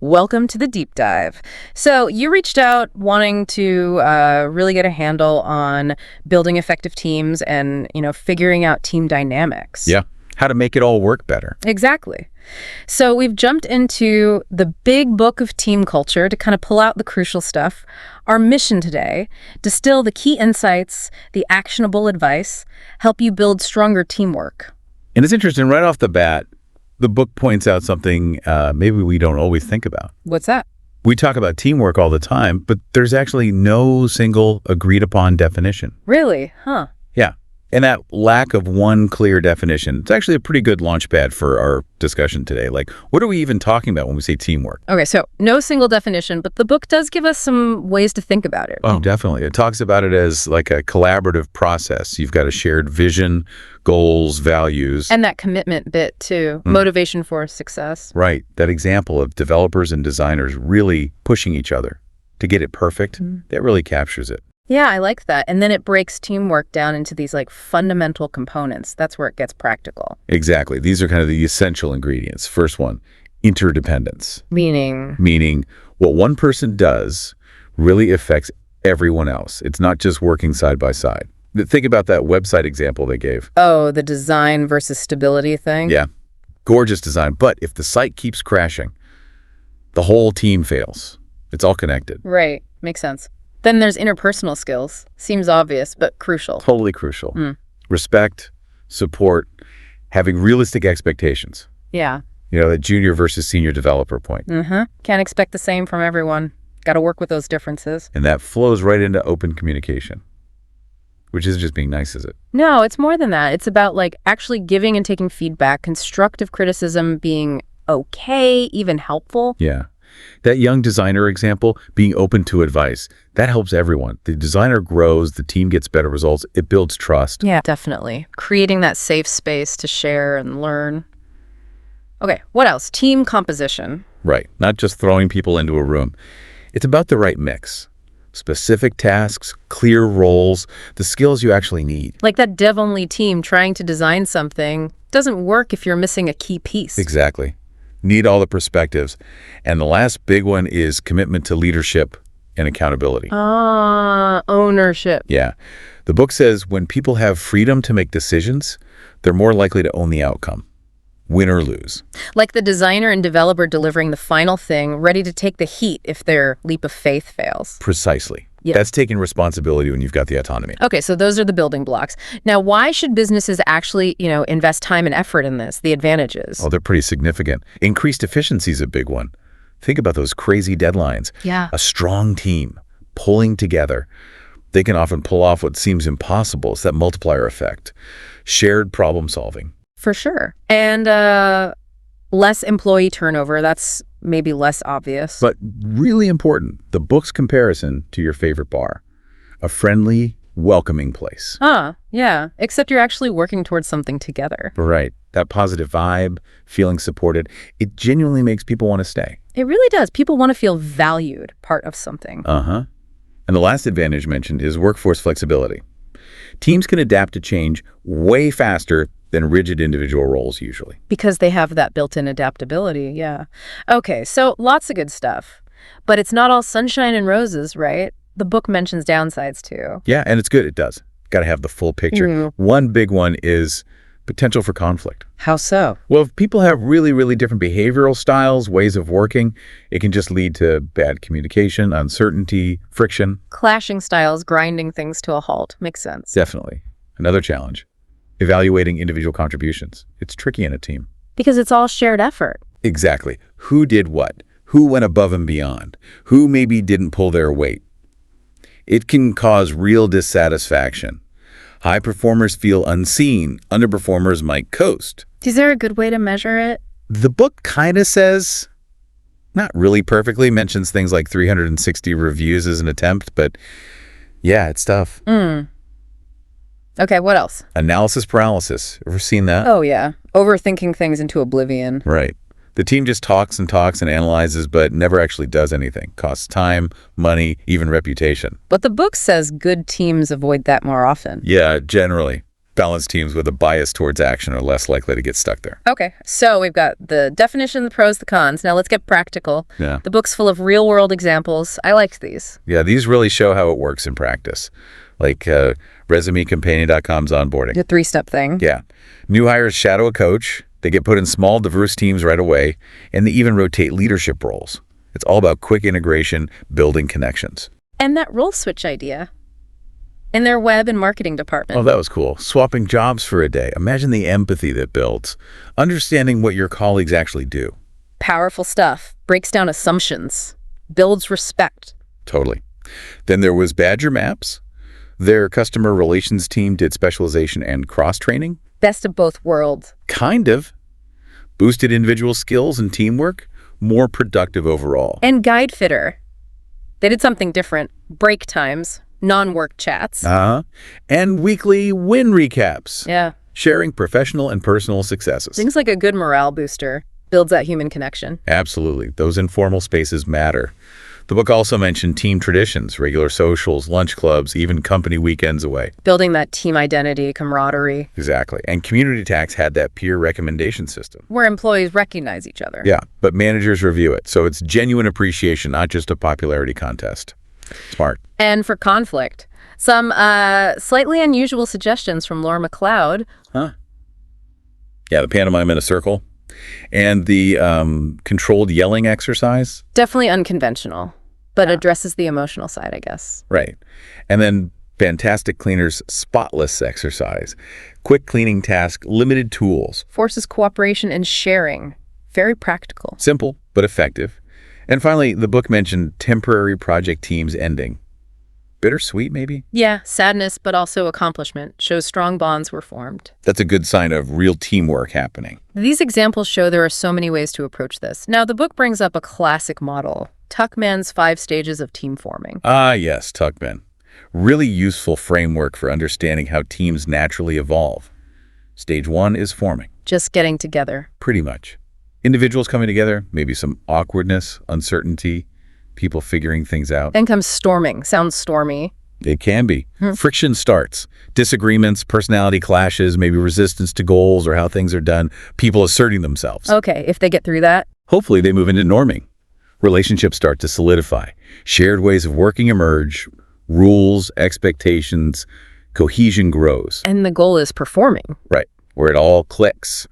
Welcome to the deep dive. So you reached out wanting to really get a handle on building effective teams and, figuring out team dynamics. Yeah. How to make it all work better. Exactly. So we've jumped into the big book of team culture to kind of pull out the crucial stuff. Our mission today, distill the key insights, the actionable advice, help you build stronger teamwork. And it's interesting, right off the bat, the book points out something maybe we don't always think about. What's that? We talk about teamwork all the time, but there's actually no single agreed upon definition. Really? Huh. Yeah. And that lack of one clear definition, it's actually a pretty good launch pad for our discussion today. Like, what are we even talking about when we say teamwork? Okay, so no single definition, but the book does give us some ways to think about it. Oh, definitely. It talks about it as like a collaborative process. You've got a shared vision, goals, values. And that commitment bit, too. Motivation for success. Right. That example of developers and designers really pushing each other to get it perfect, that really captures it. Yeah, I like that. And then it breaks teamwork down into these fundamental components. That's where it gets practical. Exactly. These are kind of the essential ingredients. First one, interdependence. Meaning What one person does really affects everyone else. It's not just working side by side. Think about that website example they gave. Oh, the design versus stability thing? Yeah. Gorgeous design. But if the site keeps crashing, the whole team fails. It's all connected. Right. Makes sense. Then there's interpersonal skills. Seems obvious, but crucial. Totally crucial. Respect, support, having realistic expectations. Yeah. The junior versus senior developer point. Can't expect the same from everyone. Got to work with those differences. And that flows right into open communication, which isn't just being nice, is it? No, it's more than that. It's about actually giving and taking feedback, constructive criticism being okay, even helpful. Yeah. That young designer example, being open to advice, that helps everyone. The designer grows, the team gets better results, it builds trust. Yeah, definitely. Creating that safe space to share and learn. Okay, what else? Team composition. Right. Not just throwing people into a room. It's about the right mix. Specific tasks, clear roles, the skills you actually need. Like that dev-only team trying to design something doesn't work if you're missing a key piece. Exactly. Need all the perspectives. And the last big one is commitment to leadership and accountability. Ownership. Yeah. The book says when people have freedom to make decisions, they're more likely to own the outcome, win or lose. Like the designer and developer delivering the final thing, ready to take the heat if their leap of faith fails. Precisely. Yeah. That's taking responsibility when you've got the autonomy. Okay, so those are the building blocks. Now, why should businesses actually, invest time and effort in this, the advantages? Oh, they're pretty significant. Increased efficiency is a big one. Think about those crazy deadlines. Yeah. A strong team pulling together. They can often pull off what seems impossible. It's that multiplier effect. Shared problem solving. For sure. And less employee turnover. That's maybe less obvious. But really important, the book's comparison to your favorite bar. A friendly, welcoming place. Yeah. Except you're actually working towards something together. Right. That positive vibe, feeling supported, it genuinely makes people want to stay. It really does. People want to feel valued, part of something. And the last advantage mentioned is workforce flexibility. Teams can adapt to change way faster than rigid individual roles usually. Because they have that built-in adaptability, yeah. Okay, so lots of good stuff. But it's not all sunshine and roses, right? The book mentions downsides too. Yeah, and it's good. It does. Got to have the full picture. One big one is potential for conflict. How so? Well, if people have really, really different behavioral styles, ways of working, it can just lead to bad communication, uncertainty, friction. Clashing styles, grinding things to a halt. Makes sense. Definitely. Another challenge. Evaluating individual contributions. It's tricky in a team. Because it's all shared effort. Exactly. Who did what? Who went above and beyond? Who maybe didn't pull their weight? It can cause real dissatisfaction. High performers feel unseen. Underperformers might coast. Is there a good way to measure it? The book kind of says, not really perfectly, mentions things like 360 reviews as an attempt, but yeah, it's tough. Okay, what else? Analysis paralysis. Ever seen that? Oh, yeah. Overthinking things into oblivion. Right. The team just talks and talks and analyzes, but never actually does anything. Costs time, money, even reputation. But the book says good teams avoid that more often. Yeah, generally. Balanced teams with a bias towards action are less likely to get stuck there. Okay, so we've got the definition, the pros, the cons. Now let's get practical. Yeah. The book's full of real-world examples. I liked these. Yeah, these really show how it works in practice. Like ResumeCompanion.com's onboarding. The three-step thing. Yeah. New hires shadow a coach. They get put in small, diverse teams right away, and they even rotate leadership roles. It's all about quick integration, building connections. And that role switch idea in their web and marketing department. Oh, that was cool. Swapping jobs for a day. Imagine the empathy that builds. Understanding what your colleagues actually do. Powerful stuff. Breaks down assumptions. Builds respect. Totally. Then there was Badger Maps. Their customer relations team did specialization and cross-training. Best of both worlds. Kind of. Boosted individual skills and teamwork. More productive overall. And GuideFitter. They did something different. Break times. Non-work chats. And weekly win recaps. Yeah. Sharing professional and personal successes. Things like a good morale booster. Builds that human connection. Absolutely. Those informal spaces matter. The book also mentioned team traditions, regular socials, lunch clubs, even company weekends away. Building that team identity, camaraderie. Exactly. And Community Tax had that peer recommendation system. Where employees recognize each other. Yeah, but managers review it. So it's genuine appreciation, not just a popularity contest. Smart. And for conflict, some slightly unusual suggestions from Laura McLeod. Yeah, the pantomime in a circle. And the controlled yelling exercise. Definitely unconventional, but addresses the emotional side, I guess. Right. And then Fantastic Cleaner's spotless exercise. Quick cleaning task, limited tools. Forces cooperation and sharing. Very practical. Simple, but effective. And finally, the book mentioned temporary project teams ending. Bittersweet, maybe? Yeah, sadness, but also accomplishment. Shows strong bonds were formed. That's a good sign of real teamwork happening. These examples show there are so many ways to approach this. Now, the book brings up a classic model, Tuckman's 5 stages of team forming. Ah, yes, Tuckman. Really useful framework for understanding how teams naturally evolve. Stage 1 is forming. Just getting together. Pretty much. Individuals coming together, maybe some awkwardness, uncertainty, people figuring things out. Then comes storming. Sounds stormy. It can be. Friction starts. Disagreements, personality clashes, maybe resistance to goals or how things are done, people asserting themselves. Okay, if they get through that. Hopefully they move into norming. Relationships start to solidify. Shared ways of working emerge. Rules, expectations, cohesion grows. And the goal is performing. Right. Where it all clicks.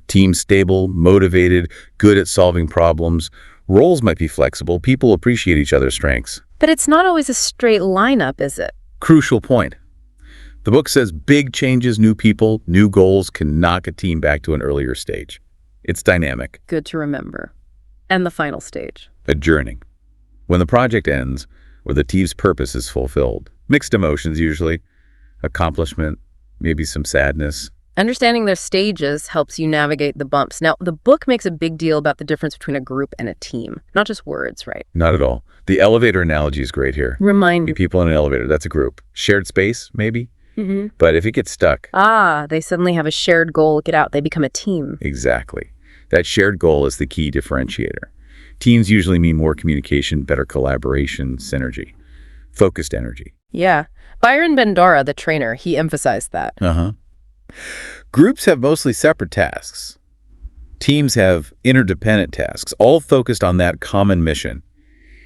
Team stable, motivated, good at solving problems. Roles might be flexible. People appreciate each other's strengths. But it's not always a straight lineup, is it? Crucial point. The book says big changes, new people, new goals can knock a team back to an earlier stage. It's dynamic. Good to remember. And the final stage. Adjourning. When the project ends, or the team's purpose is fulfilled. Mixed emotions usually. Accomplishment, maybe some sadness. Understanding their stages helps you navigate the bumps. Now, the book makes a big deal about the difference between a group and a team. Not just words, right? Not at all. The elevator analogy is great here. Remind me. People in an elevator, that's a group. Shared space, maybe? But if it gets stuck... They suddenly have a shared goal. Get out. They become a team. Exactly. That shared goal is the key differentiator. Teams usually mean more communication, better collaboration, synergy, focused energy. Yeah. Byron Bendara, the trainer, he emphasized that. Groups have mostly separate tasks. Teams have interdependent tasks, all focused on that common mission.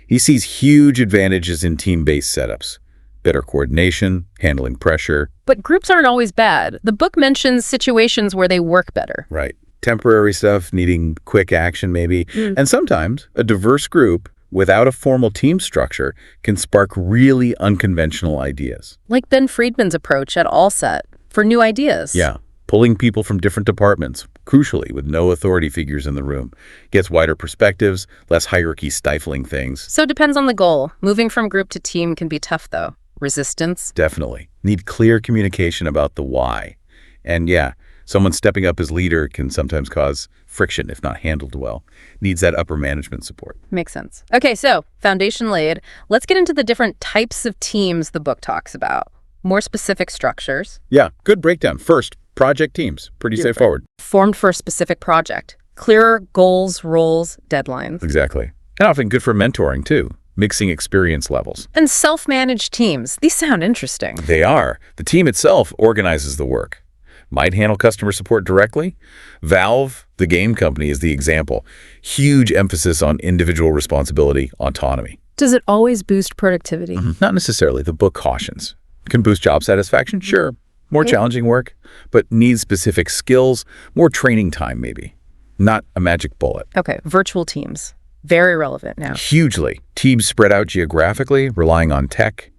He sees huge advantages in team-based setups. Better coordination, handling pressure. But groups aren't always bad. The book mentions situations where they work better. Right. Temporary stuff, needing quick action maybe. And sometimes a diverse group without a formal team structure can spark really unconventional ideas. Like Ben Friedman's approach at Allset for new ideas. Yeah. Pulling people from different departments, crucially with no authority figures in the room. Gets wider perspectives, less hierarchy stifling things. So it depends on the goal. Moving from group to team can be tough, though. Resistance? Definitely. Need clear communication about the why. And yeah, someone stepping up as leader can sometimes cause friction if not handled well. Needs that upper management support. Makes sense. Okay, so foundation laid. Let's get into the different types of teams the book talks about. More specific structures. Yeah, good breakdown. First, project teams. Pretty straightforward. Formed for a specific project. Clearer goals, roles, deadlines. Exactly. And often good for mentoring, too. Mixing experience levels. And self-managed teams. These sound interesting. They are. The team itself organizes the work. might handle customer support directly. Valve, the game company, is the example. Huge emphasis on individual responsibility, autonomy. Does it always boost productivity? Not necessarily. The book cautions. Can boost job satisfaction? Sure. More challenging work, but needs specific skills, more training time maybe. Not a magic bullet. Okay, virtual teams. Very relevant now. Hugely. Teams spread out geographically, relying on tech.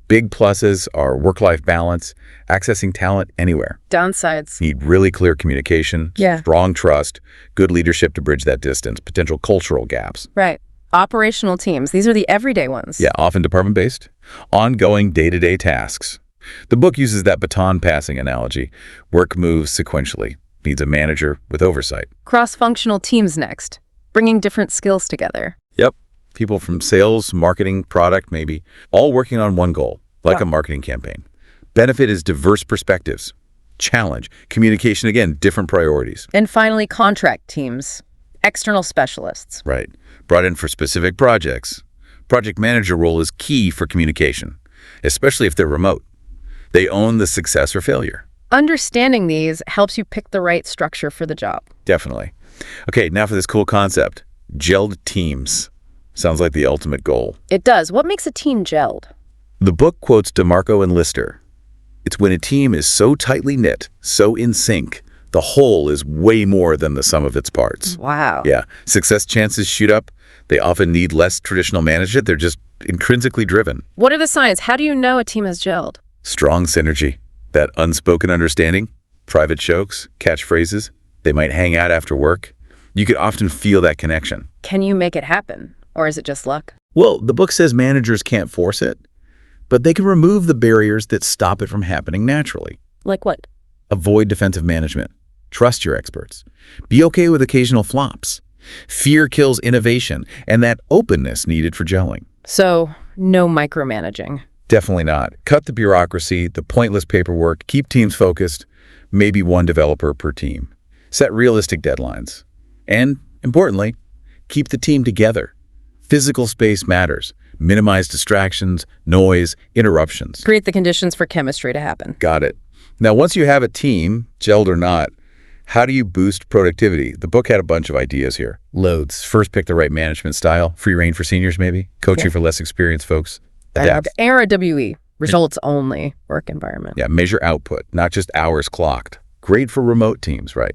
Big pluses are work-life balance, accessing talent anywhere. Downsides. Need really clear communication, strong trust, good leadership to bridge that distance, potential cultural gaps. Right. Operational teams. These are the everyday ones. Yeah, often department-based. Ongoing day-to-day tasks. The book uses that baton passing analogy. Work moves sequentially. Needs a manager with oversight. Cross-functional teams next. Bringing different skills together. Yep. People from sales, marketing, product maybe, all working on one goal, like a marketing campaign. Benefit is diverse perspectives. Challenge. Communication, again, different priorities. And finally, contract teams. External specialists. Right. Brought in for specific projects. Project manager role is key for communication, especially if they're remote. They own the success or failure. Understanding these helps you pick the right structure for the job. Definitely. Okay, now for this cool concept. Gelled teams. Sounds like the ultimate goal. It does. What makes a team gelled? The book quotes DeMarco and Lister. It's when a team is so tightly knit, so in sync, the whole is way more than the sum of its parts. Wow. Yeah. Success chances shoot up. They often need less traditional management. They're just intrinsically driven. What are the signs? How do you know a team has gelled? Strong synergy. That unspoken understanding. Private jokes, catchphrases. They might hang out after work. You could often feel that connection. Can you make it happen? Or is it just luck? Well, the book says managers can't force it, but they can remove the barriers that stop it from happening naturally. Like what? Avoid defensive management. Trust your experts. Be okay with occasional flops. Fear kills innovation and that openness needed for gelling. So, no micromanaging. Definitely not. Cut the bureaucracy, the pointless paperwork, keep teams focused, maybe one developer per team. Set realistic deadlines. And, importantly, keep the team together. Physical space matters. Minimize distractions, noise, interruptions. Create the conditions for chemistry to happen. Got it. Now, once you have a team, gelled or not, how do you boost productivity? The book had a bunch of ideas here. Loads. First, pick the right management style. Free rein for seniors, maybe. Coaching for less experienced folks. Adapt. RWE. Results only work environment. Yeah, measure output, not just hours clocked. Great for remote teams, right?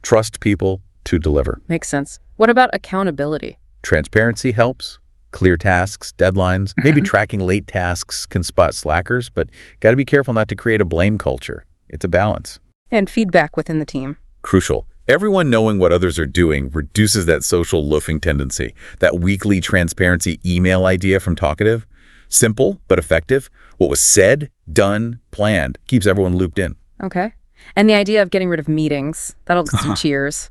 Trust people to deliver. Makes sense. What about accountability? Transparency helps. Clear tasks, deadlines. Maybe tracking late tasks can spot slackers, but got to be careful not to create a blame culture. It's a balance. And feedback within the team. Crucial. Everyone knowing what others are doing reduces that social loafing tendency. That weekly transparency email idea from Talkative. Simple, but effective. What was said, done, planned keeps everyone looped in. Okay. And the idea of getting rid of meetings, that'll get some cheers.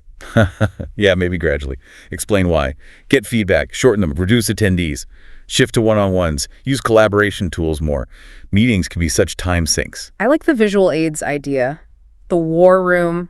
Yeah, maybe gradually. Explain why. Get feedback, shorten them, reduce attendees, shift to one-on-ones, use collaboration tools more. Meetings can be such time sinks. I like the visual aids idea. The war room,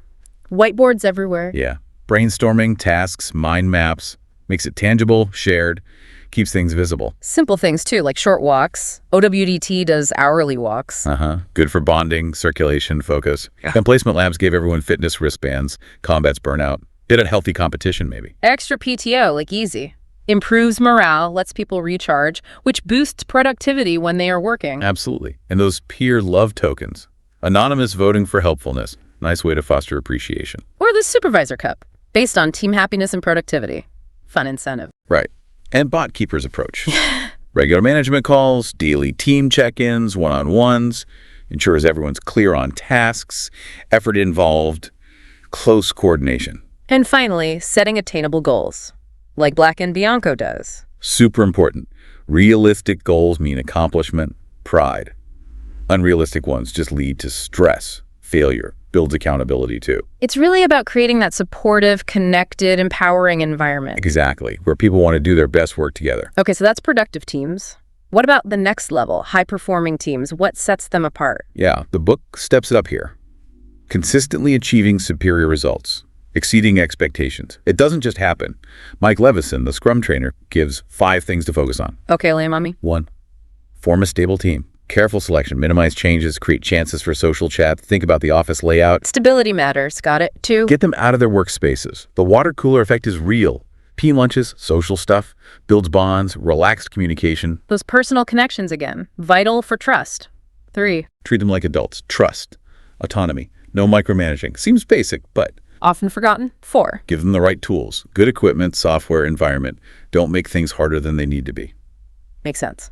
whiteboards everywhere. Yeah. Brainstorming, tasks, mind maps, makes it tangible, shared, keeps things visible. Simple things too, like short walks. OWDT does hourly walks. Good for bonding, circulation, focus. And Placement Labs gave everyone fitness wristbands, combats burnout. Did a healthy competition, maybe. Extra PTO, like easy. Improves morale, lets people recharge, which boosts productivity when they are working. Absolutely. And those peer love tokens. Anonymous voting for helpfulness. Nice way to foster appreciation. Or the Supervisor Cup, based on team happiness and productivity. Fun incentive. Right. And bot keepers approach. Regular management calls, daily team check-ins, one-on-ones, ensures everyone's clear on tasks, effort involved, close coordination. And finally, setting attainable goals, like Black & Bianco does. Super important. Realistic goals mean accomplishment, pride. Unrealistic ones just lead to stress, failure, builds accountability too. It's really about creating that supportive, connected, empowering environment. Exactly, where people want to do their best work together. Okay, so that's productive teams. What about the next level, high-performing teams? What sets them apart? Yeah, the book steps it up here. Consistently achieving superior results, exceeding expectations. It doesn't just happen. Mike Levison, the Scrum trainer, gives 5 things to focus on. Okay, lay 'em on me. 1, form a stable team. Careful selection, minimize changes, create chances for social chat, think about the office layout. Stability matters, got it? 2. Get them out of their workspaces. The water cooler effect is real. Team lunches, social stuff, builds bonds, relaxed communication. Those personal connections again, vital for trust. 3. Treat them like adults. Trust, autonomy, no micromanaging. Seems basic, but Often forgotten. 4. give them the right tools, good equipment, software, environment. Don't make things harder than they need to be. Makes sense.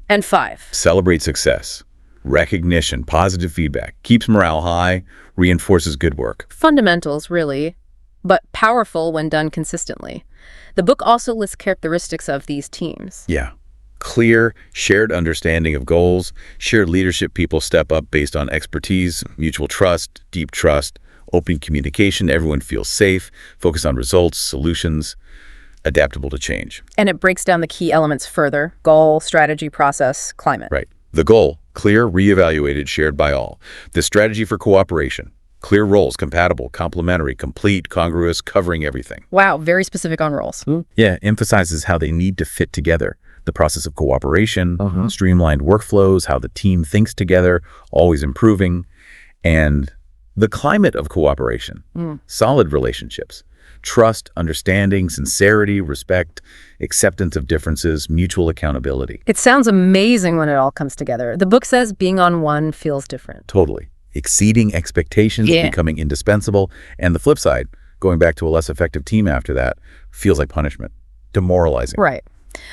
And 5. Celebrate success, recognition, positive feedback, keeps morale high, reinforces good work. Fundamentals, really, but powerful when done consistently. The book also lists characteristics of these teams. Yeah. Clear, shared understanding of goals, shared leadership, people step up based on expertise, mutual trust, deep trust, open communication, everyone feels safe, focus on results, solutions, adaptable to change. And it breaks down the key elements further: goal, strategy, process, climate. Right. The goal, clear, reevaluated, shared by all. The strategy for cooperation, clear roles, compatible, complementary, complete, congruous, covering everything. Wow, very specific on roles. Yeah, emphasizes how they need to fit together. The process of cooperation, streamlined workflows, how the team thinks together, always improving, and the climate of cooperation, solid relationships, trust, understanding, sincerity, respect, acceptance of differences, mutual accountability. It sounds amazing when it all comes together. The book says being on one feels different. Totally. Exceeding expectations, becoming indispensable, and the flip side, going back to a less effective team after that, feels like punishment, demoralizing. Right.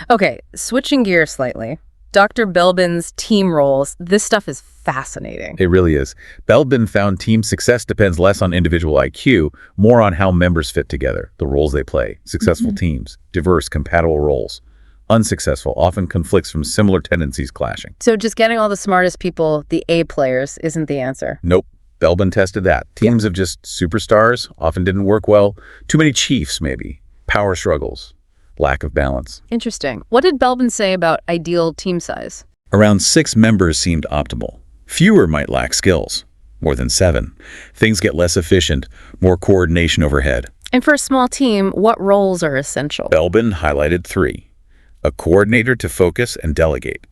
Okay, switching gears slightly. Dr. Belbin's team roles, this stuff is fascinating. It really is. Belbin found team success depends less on individual IQ, more on how members fit together, the roles they play. Successful teams, diverse, compatible roles. Unsuccessful, often conflicts from similar tendencies clashing. So just getting all the smartest people, the A players, isn't the answer. Nope. Belbin tested that. Teams of just superstars often didn't work well. Too many chiefs, maybe. Power struggles. Lack of balance. Interesting. What did Belbin say about ideal team size? Around 6 members seemed optimal. Fewer might lack skills. More than 7. Things get less efficient, more coordination overhead. And for a small team, what roles are essential? Belbin highlighted 3. A coordinator to focus and delegate.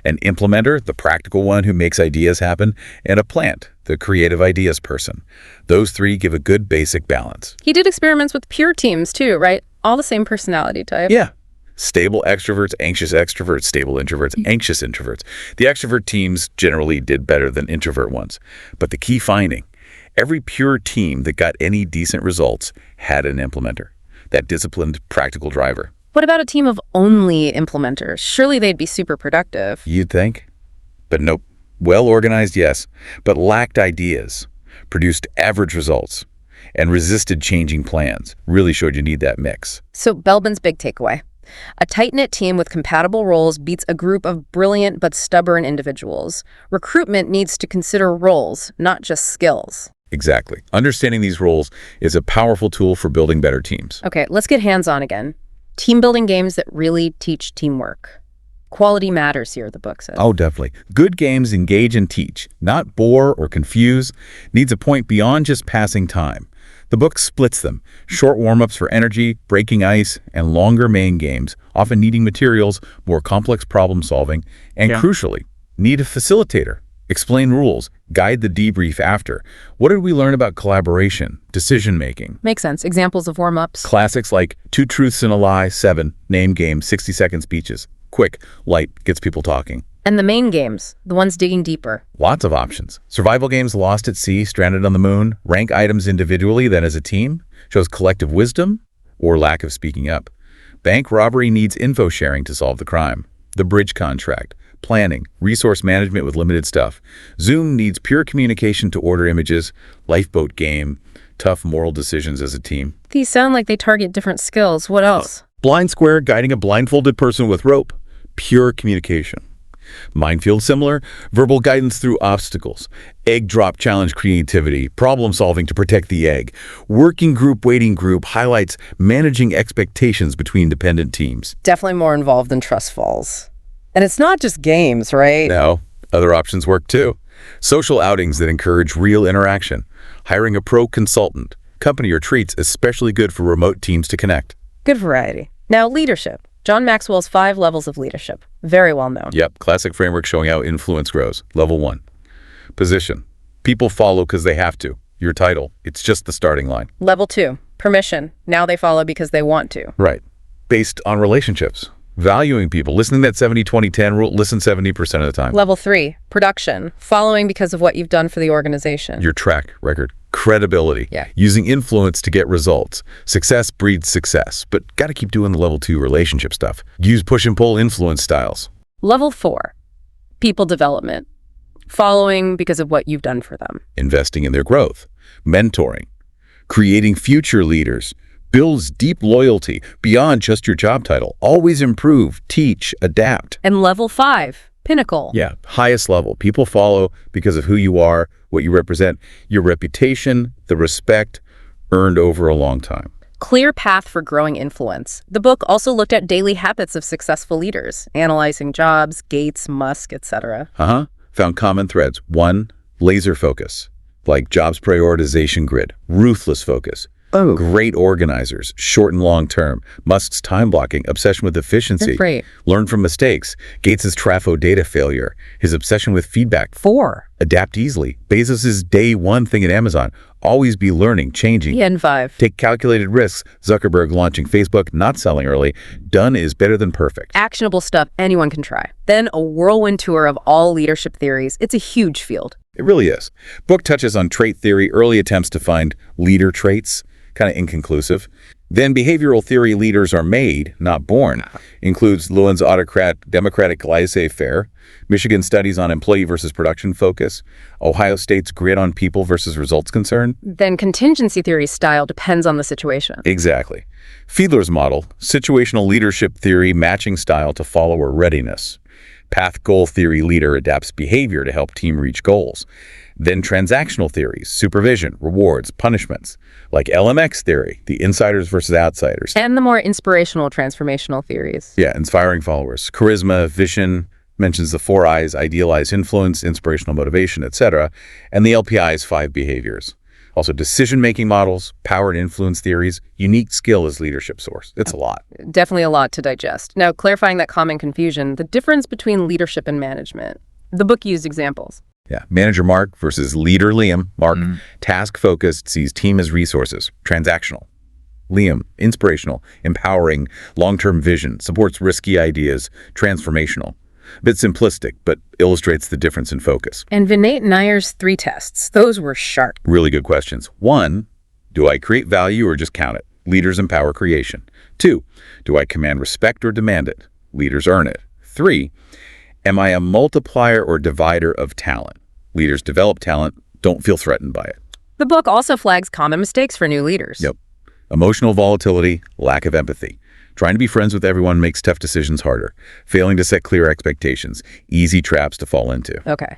An implementer, the practical one who makes ideas happen. And a plant, the creative ideas person. Those 3 give a good basic balance. He did experiments with pure teams too, right? All the same personality type. Yeah. Stable extroverts, anxious extroverts, stable introverts, anxious introverts. The extrovert teams generally did better than introvert ones. But the key finding, every pure team that got any decent results had an implementer, that disciplined, practical driver. What about a team of only implementers? Surely they'd be super productive. You'd think. But nope. Well-organized, yes, but lacked ideas, produced average results, and resisted changing plans. Really showed you need that mix. So Belbin's big takeaway. A tight-knit team with compatible roles beats a group of brilliant but stubborn individuals. Recruitment needs to consider roles, not just skills. Exactly. Understanding these roles is a powerful tool for building better teams. Okay, let's get hands-on again. Team-building games that really teach teamwork. Quality matters here, the book says. Oh, definitely. Good games engage and teach, not bore or confuse. Needs a point beyond just passing time. The book splits them. Short warm-ups for energy, breaking ice, and longer main games, often needing materials, more complex problem-solving, and crucially, need a facilitator. Explain rules, guide the debrief after. What did we learn about collaboration, decision-making? Makes sense. Examples of warm-ups. Classics like 2 truths and a lie, 7, name game, 60-second speeches. Quick, light, gets people talking. And the main games, the ones digging deeper. Lots of options. Survival games, Lost at Sea, Stranded on the Moon, rank items individually, then as a team, shows collective wisdom or lack of speaking up. Bank robbery needs info sharing to solve the crime. The bridge contract, planning, resource management with limited stuff. Zoom needs pure communication to order images. Lifeboat game, tough moral decisions as a team. These sound like they target different skills. What else? Blind Square, guiding a blindfolded person with rope. Pure communication. Minefield similar, verbal guidance through obstacles. Egg drop challenge creativity, problem solving to protect the egg. Working group, waiting group highlights managing expectations between dependent teams. Definitely more involved than Trust Falls. And it's not just games, right? No, other options work too. Social outings that encourage real interaction. Hiring a pro consultant. Company retreats especially good for remote teams to connect. Good variety. Now, leadership. John Maxwell's 5 levels of leadership. Very well known. Yep, classic framework showing how influence grows. Level 1. Position. People follow because they have to. Your title, it's just the starting line. Level 2. Permission. Now they follow because they want to. Right. Based on relationships. Valuing people. Listening to that 70-20-10 rule, listen 70% of the time. Level 3. Production. Following because of what you've done for the organization. Your track record. Credibility. Yeah. Using influence to get results. Success breeds success, but got to keep doing the level 2 relationship stuff. Use push and pull influence styles. Level 4. People development. Following because of what you've done for them. Investing in their growth. Mentoring. Creating future leaders. Builds deep loyalty beyond just your job title. Always improve, teach, adapt. And level 5. Pinnacle. Yeah, highest level. People follow because of who you are, what you represent, your reputation, the respect earned over a long time. Clear path for growing influence. The book also looked at daily habits of successful leaders, analyzing Jobs, Gates, Musk, etc. Found common threads. 1, laser focus, like Jobs prioritization grid. Ruthless focus. Great organizers, short and long term. Musk's time blocking, obsession with efficiency. Great. Learn from mistakes. Gates's Trafo data failure, his obsession with feedback. 4. Adapt easily. Bezos's day one thing at Amazon. Always be learning, changing. And 5. Take calculated risks. Zuckerberg launching Facebook, not selling early. Done is better than perfect. Actionable stuff anyone can try. Then a whirlwind tour of all leadership theories. It's a huge field. It really is. Book touches on trait theory, early attempts to find leader traits, kind of inconclusive. Then behavioral theory, leaders are made, not born. Includes Lewin's democratic laissez-faire, Michigan studies on employee versus production focus, Ohio State's grid on people versus results concern. Then contingency theory style depends on the situation. Exactly. Fiedler's model, situational leadership theory, matching style to follower readiness. Path goal theory, leader adapts behavior to help team reach goals. Then transactional theories, supervision, rewards, punishments, like LMX theory, the insiders versus outsiders. And the more inspirational transformational theories. Yeah, inspiring followers. Charisma, vision, mentions the 4 I's, idealized influence, inspirational motivation, etc. And the LPI's 5 behaviors. Also decision-making models, power and influence theories, unique skill as leadership source. It's a lot. Definitely a lot to digest. Now, clarifying that common confusion, the difference between leadership and management. The book used examples. Yeah, manager Mark versus leader Liam. Mark, task-focused, sees team as resources, transactional. Liam, inspirational, empowering, long-term vision, supports risky ideas, transformational. A bit simplistic, but illustrates the difference in focus. And Vinay Nayar's 3 tests. Those were sharp. Really good questions. 1, do I create value or just count it? Leaders empower creation. 2, do I command respect or demand it? Leaders earn it. 3, am I a multiplier or divider of talent? Leaders develop talent, don't feel threatened by it. The book also flags common mistakes for new leaders. Yep. Emotional volatility, lack of empathy. Trying to be friends with everyone makes tough decisions harder. Failing to set clear expectations, easy traps to fall into. Okay.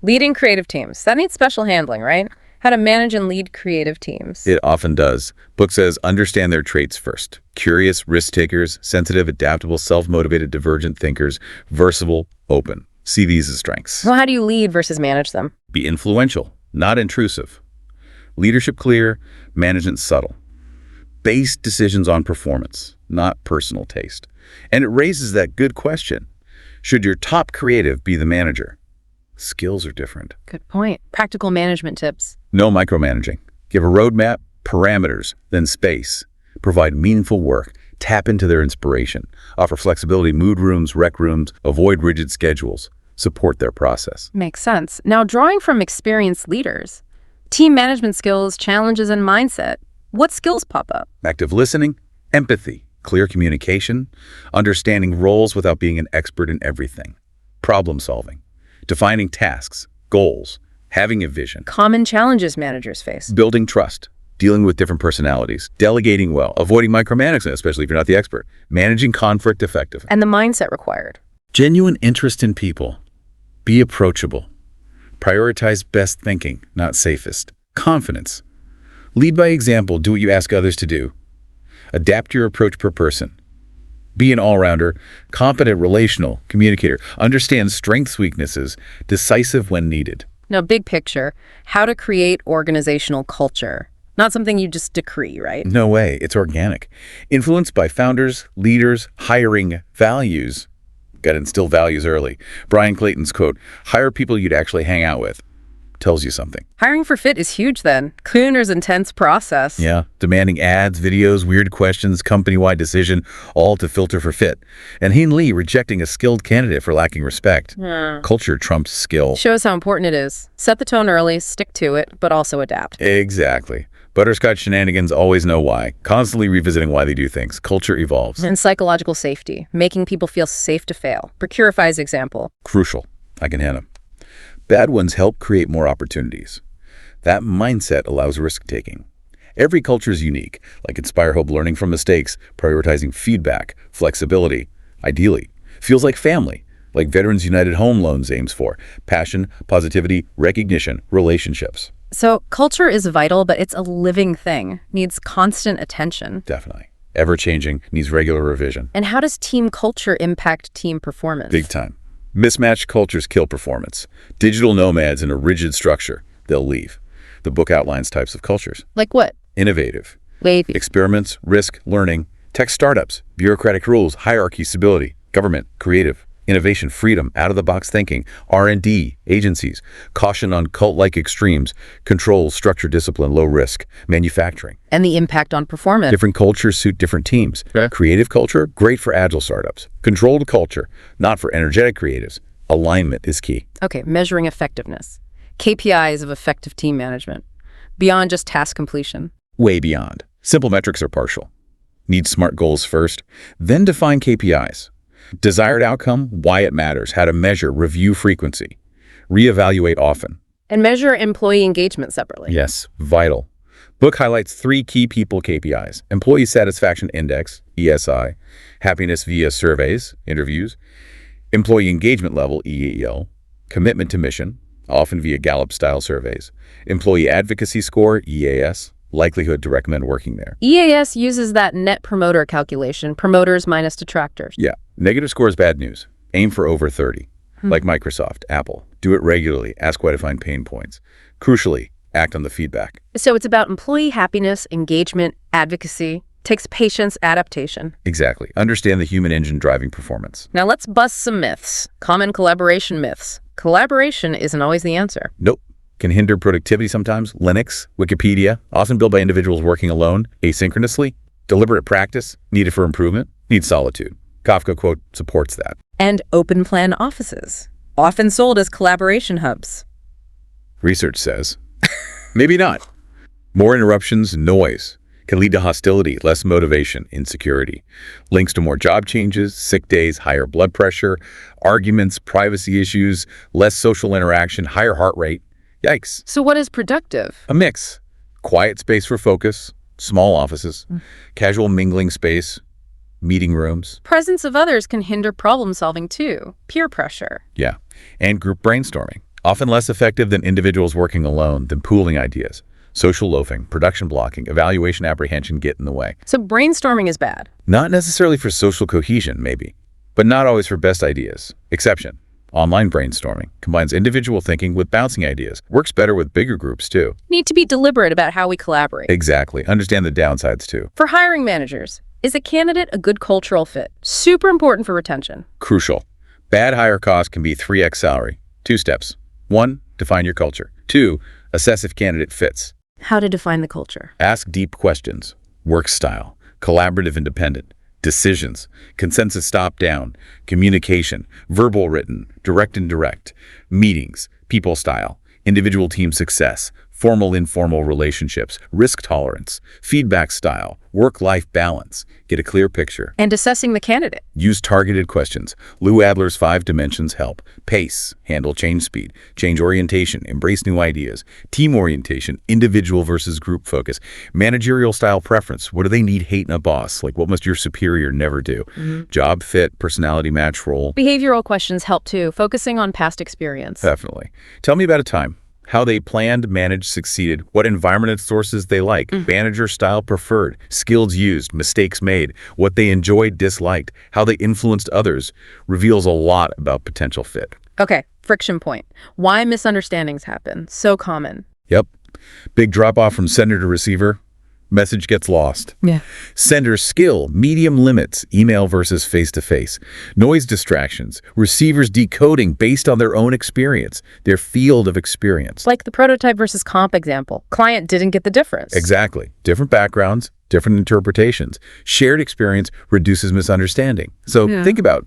Leading creative teams. That needs special handling, right? How to manage and lead creative teams. It often does. Book says understand their traits first. Curious, risk takers, sensitive, adaptable, self-motivated, divergent thinkers, versatile, open. See these as strengths. Well, how do you lead versus manage them? Be influential, not intrusive. Leadership clear, management subtle. Base decisions on performance, not personal taste. And it raises that good question. Should your top creative be the manager? Skills are different. Good point. Practical management tips. No micromanaging. Give a roadmap, parameters, then space. Provide meaningful work. Tap into their inspiration. Offer flexibility, mood rooms, rec rooms. Avoid rigid schedules. Support their process. Makes sense. Now, drawing from experienced leaders, team management skills, challenges, and mindset, what skills pop up? Active listening, empathy, clear communication, understanding roles without being an expert in everything, problem solving, defining tasks, goals, having a vision, Common challenges managers face. building trust, dealing with different personalities, delegating well, avoiding micromanagement, especially if you're not the expert, managing conflict effectively. And the mindset required. Genuine interest in people. Be approachable. Prioritize best thinking, not safest. Confidence. Lead by example. Do what you ask others to do. Adapt your approach per person. Be an all-rounder, competent relational communicator. Understand strengths, weaknesses, decisive when needed. Now, big picture, how to create organizational culture. Not something you just decree, right? No way. It's organic. Influenced by founders, leaders, hiring, values. Got to instill values early. Brian Clayton's quote, "Hire people you'd actually hang out with," tells you something. Hiring for fit is huge then. Kuhner's intense process. Yeah, demanding ads, videos, weird questions, company-wide decision, all to filter for fit. And Heen Lee rejecting a skilled candidate for lacking respect. Culture trumps skill. Shows how important it is. Set the tone early, stick to it, but also adapt. Exactly. Butterscotch shenanigans always know why, constantly revisiting why they do things. Culture evolves. And psychological safety, making people feel safe to fail. Procurify's example. Crucial. I can hint 'em. Bad ones help create more opportunities. That mindset allows risk-taking. Every culture is unique, like Inspire Hope learning from mistakes, prioritizing feedback, flexibility, ideally. Feels like family, like Veterans United Home Loans aims for. Passion, positivity, recognition, relationships. So culture is vital, but it's a living thing. Needs constant attention. Definitely. Ever-changing, needs regular revision. And how does team culture impact team performance? Big time. Mismatched cultures kill performance. Digital nomads in a rigid structure, they'll leave. The book outlines types of cultures. Like what? Innovative. Wavy. Experiments, risk, learning. Tech startups, bureaucratic rules, hierarchy, stability. Government, creative. Innovation, freedom, out-of-the-box thinking. R&D, agencies. Caution on cult-like extremes. Control, structure, discipline, low risk. Manufacturing. And the impact on performance. Different cultures suit different teams. Okay. Creative culture, great for agile startups. Controlled culture, not for energetic creatives. Alignment is key. Okay, measuring effectiveness. KPIs of effective team management. Beyond just task completion. Way beyond. Simple metrics are partial. Need SMART goals first, then define KPIs. Desired outcome, why it matters, how to measure, review frequency. Reevaluate often. And measure employee engagement separately. Yes, vital. Book highlights 3 key people KPIs. Employee Satisfaction Index, ESI. Happiness via surveys, interviews. Employee Engagement Level, EEL. Commitment to mission, often via Gallup-style surveys. Employee Advocacy Score, EAS. Likelihood to recommend working there. EAS uses that net promoter calculation, promoters minus detractors. Yeah, negative score is bad news. Aim for over 30. Like Microsoft, Apple. Do it regularly. Ask why to find pain points. Crucially, act on the feedback. So it's about employee happiness, engagement, advocacy. Takes patience, adaptation. Exactly. Understand the human engine driving performance. Now let's bust some myths. Common collaboration myths. Collaboration isn't always the answer. Nope. Can hinder productivity sometimes. Linux, Wikipedia, often built by individuals working alone, asynchronously. Deliberate practice, needed for improvement, needs solitude. Kafka quote supports that. And open plan offices, often sold as collaboration hubs. Research says, maybe not. More interruptions, noise, can lead to hostility, less motivation, insecurity. Links to more job changes, sick days, higher blood pressure, arguments, privacy issues, less social interaction, higher heart rate. Yikes. So what is productive? A mix. Quiet space for focus, small offices, casual mingling space, meeting rooms. Presence of others can hinder problem solving too. Peer pressure. Yeah. And group brainstorming. Often less effective than individuals working alone, than pooling ideas. Social loafing, production blocking, evaluation apprehension get in the way. So brainstorming is bad. Not necessarily for social cohesion, maybe, but not always for best ideas. Exception. Online brainstorming combines individual thinking with bouncing ideas. Works better with bigger groups, too. Need to be deliberate about how we collaborate. Exactly. Understand the downsides, too. For hiring managers, is a candidate a good cultural fit? Super important for retention. Crucial. Bad hire cost can be 3x salary. 2 steps. 1, define your culture. 2, assess if candidate fits. How to define the culture. Ask deep questions. Work style. Collaborative independent. Decisions. Consensus top-down. Communication. Verbal written. Direct indirect. Meetings. People style. Individual team success. Formal informal relationships. Risk tolerance. Feedback style. Work-life balance. Get a clear picture. And assessing the candidate. Use targeted questions. Lou Adler's 5 dimensions help. Pace, handle change speed. Change orientation, embrace new ideas. Team orientation, individual versus group focus. Managerial style preference, what do they need, hate in a boss? Like what must your superior never do? Job fit, personality match, role. Behavioral questions help too, focusing on past experience. Definitely. Tell me about a time. How they planned, managed, succeeded, what environment and sources they like, manager style preferred, skills used, mistakes made, what they enjoyed, disliked, how they influenced others, reveals a lot about potential fit. Okay, friction point. Why misunderstandings happen? So common. Yep, Big drop-off from sender to receiver, message gets lost. Yeah. Sender skill, medium limits, email versus face-to-face. Noise distractions, receivers decoding based on their own experience, their field of experience. Like the prototype versus comp example. Client didn't get the difference. Exactly. Different backgrounds, different interpretations. Shared experience reduces misunderstanding. So think about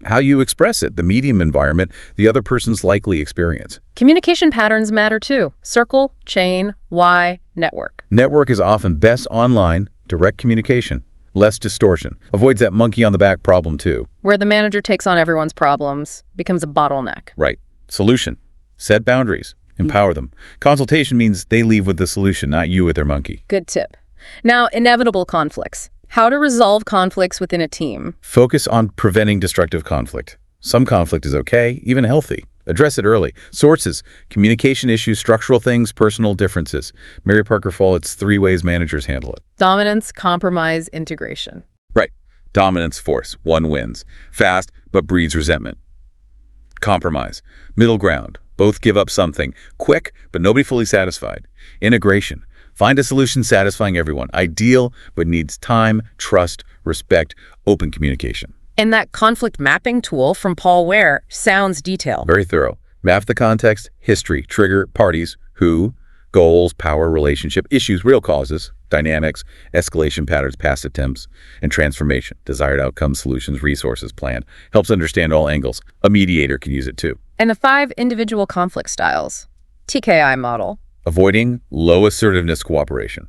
how you express it, the medium environment, the other person's likely experience. Communication patterns matter too. Circle, chain, Y, network. Network is often best online, direct communication, less distortion. Avoids that monkey on the back problem too. Where the manager takes on everyone's problems, becomes a bottleneck. Right. Solution. Set boundaries. Empower them. Consultation means they leave with the solution, not you with their monkey. Good tip. Now, inevitable conflicts. How to resolve conflicts within a team. Focus on preventing destructive conflict. Some conflict is okay, even healthy. Address it early. Sources, communication issues, structural things, personal differences. Mary Parker Follett's 3 ways managers handle it. Dominance, compromise, integration. Right. Dominance force. One wins. Fast, but breeds resentment. Compromise. Middle ground. Both give up something. Quick, but nobody fully satisfied. Integration. Find a solution satisfying everyone. Ideal, but needs time, trust, respect, open communication. And that conflict mapping tool from Paul Ware sounds detailed. Very thorough. Map the context, history, trigger, parties, who, goals, power, relationship, issues, real causes, dynamics, escalation patterns, past attempts, and transformation, desired outcomes, solutions, resources, plan. Helps understand all angles. A mediator can use it too. And the 5 individual conflict styles. TKI model. Avoiding low assertiveness cooperation.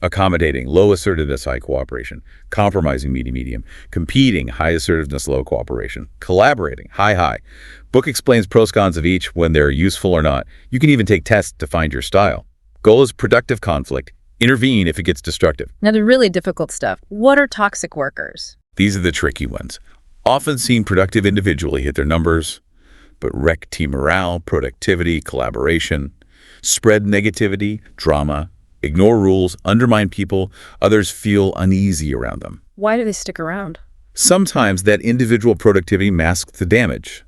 Accommodating low assertiveness high cooperation. Compromising medium. Competing high assertiveness low cooperation. Collaborating high. Book explains pros cons of each, when they're useful or not. You can even take tests to find your style. Goal is productive conflict. Intervene if it gets destructive. Now the really difficult stuff. What are toxic workers? These are the tricky ones. Often seen productive individually hit their numbers, but wreck team morale, productivity, collaboration. Spread negativity, drama, ignore rules, undermine people. Others feel uneasy around them. Why do they stick around? Sometimes that individual productivity masks the damage.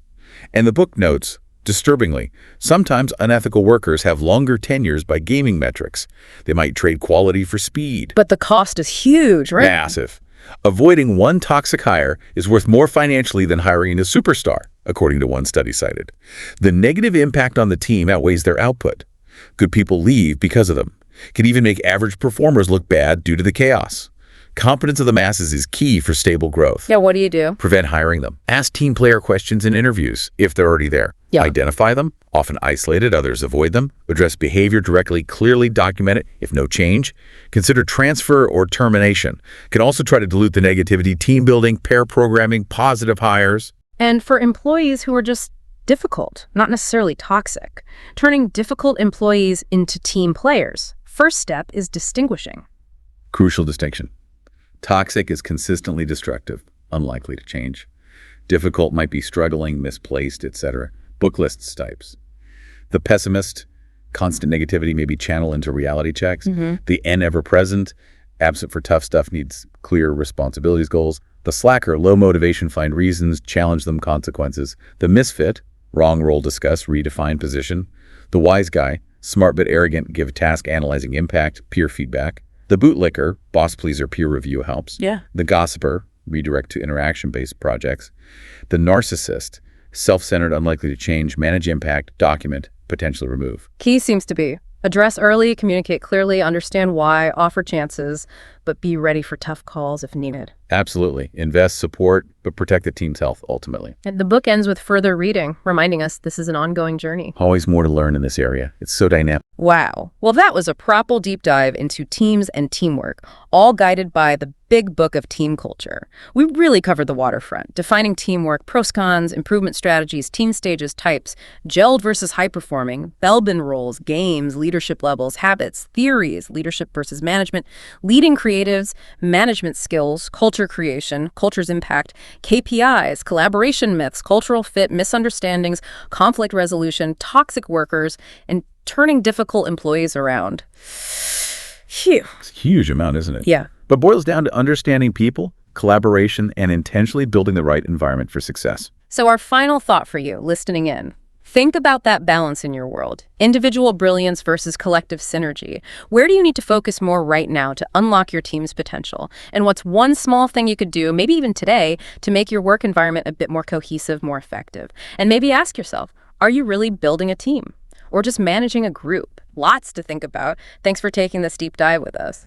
And the book notes, disturbingly, sometimes unethical workers have longer tenures by gaming metrics. They might trade quality for speed. But the cost is huge, right? Massive. Avoiding one toxic hire is worth more financially than hiring a superstar, according to one study cited. The negative impact on the team outweighs their output. Good people leave because of them. Can even make average performers look bad due to the chaos. Competence of the masses is key for stable growth. Yeah, what do you do? Prevent hiring them. Ask team player questions in interviews if they're already there. Yeah. Identify them, often isolated, others avoid them. Address behavior directly, clearly document it if no change. Consider transfer or termination. Can also try to dilute the negativity, team building, pair programming, positive hires. And for employees who are just difficult, not necessarily toxic, turning difficult employees into team players. First step is distinguishing. Crucial distinction. Toxic is consistently destructive, unlikely to change. Difficult might be struggling, misplaced, etc. Book lists types. The pessimist, constant negativity may be channeled into reality checks. The N ever-present, absent for tough stuff, needs clear responsibilities goals. The slacker, low motivation, find reasons, challenge them, consequences. The misfit, wrong role discuss, redefine position. The wise guy, smart but arrogant, give task analyzing impact, peer feedback. The bootlicker, boss pleaser, peer review helps. Yeah. The gossiper, redirect to interaction-based projects. The narcissist, self-centered, unlikely to change, manage impact, document, potentially remove. Key seems to be address early, communicate clearly, understand why, offer chances, but be ready for tough calls if needed. Absolutely. Invest, support, but protect the team's health ultimately. And the book ends with further reading, reminding us this is an ongoing journey. Always more to learn in this area. It's so dynamic. Wow. Well, that was a proper deep dive into teams and teamwork, all guided by the big book of team culture. We really covered the waterfront, defining teamwork, pros, cons, improvement strategies, team stages, types, gelled versus high-performing, Belbin roles, games, leadership levels, habits, theories, leadership versus management, leading creatives, management skills, culture creation, culture's impact, KPIs, collaboration myths, cultural fit, misunderstandings, conflict resolution, toxic workers, and turning difficult employees around. Phew. It's a huge amount, isn't it? Yeah. But boils down to understanding people, collaboration, and intentionally building the right environment for success. So our final thought for you, listening in. Think about that balance in your world. Individual brilliance versus collective synergy. Where do you need to focus more right now to unlock your team's potential? And what's one small thing you could do, maybe even today, to make your work environment a bit more cohesive, more effective? And maybe ask yourself, are you really building a team? Or just managing a group? Lots to think about. Thanks for taking this deep dive with us.